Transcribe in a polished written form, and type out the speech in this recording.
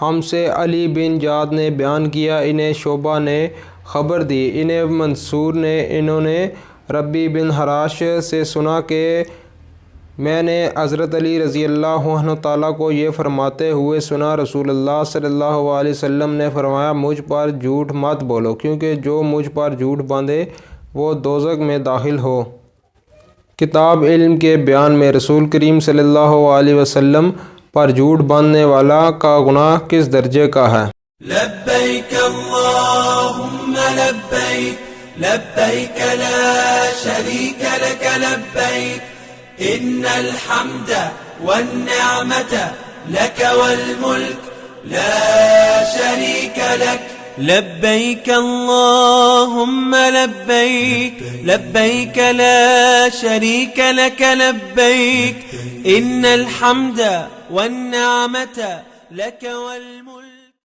हमसे अली बिन जाद ने बयान किया, इन्हें शोबा ने ख़बर दी, इन्हें मंसूर ने, इन्होंने रबी बिन हराश से सुना कि मैंने हज़रत अली रज़ी अल्लाह अन्हु ताला को ये फ़रमाते हुए सुना, रसूलुल्लाह सल्लल्लाहु अलैहि वसल्लम ने फ़रमाया, मुझ पर झूठ मत बोलो, क्योंकि जो मुझ पर झूठ बांधे वो दोज़ख में दाखिल हो। किताब इल्म के बयान में रसूल करीम सल्लल्लाहु अलैहि वसल्लम पर झूठ बांधने वाला का गुनाह किस दर्जे का है। लब्बैक अल्लाहुम्मा लब्बैक, लब्बैक ला शरीक लक लब्बैक, इन्नल हम्द वन्निअमत लक वल मुल्क ला शरीक लक। लब्बैक अल्लाहुम्मा लब्बैक, लब्बैक ला शरीक लक लब्बैक, इन्नल हम्द वन्निअमत लक वल मुल्क।